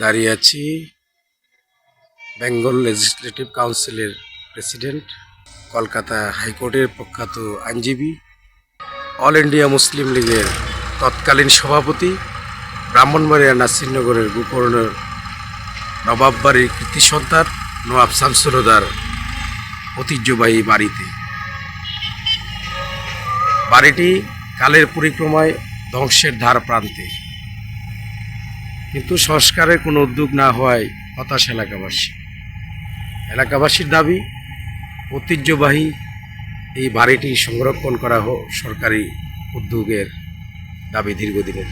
দাঁড়িয়ে আছি বেঙ্গল লেজিসলেটিভ কাউন্সিলের প্রেসিডেন্ট, কলকাতা হাইকোর্টের প্রখ্যাত আইনজীবী, অল ইন্ডিয়া মুসলিম লীগের তৎকালীন সভাপতি, ব্রাহ্মণবাড়িয়া নাসিরনগরের গোকর্ণের নবাব বাড়ির কৃতি সন্তান নবাব শামসুল হুদার ঐতিহ্যবাহী বাড়িতে। বাড়িটি কালের পরিক্রমায় ধ্বংসের ধার প্রান্তে, কিন্তু সংস্কারের কোনো উদ্যোগ না হওয়ায় হতাশ এলাকাবাসীর দাবি ঐতিহ্যবাহী এই বাড়িটি সংরক্ষণ করা হোক। সরকারি উদ্যোগের দাবি দীর্ঘদিনের।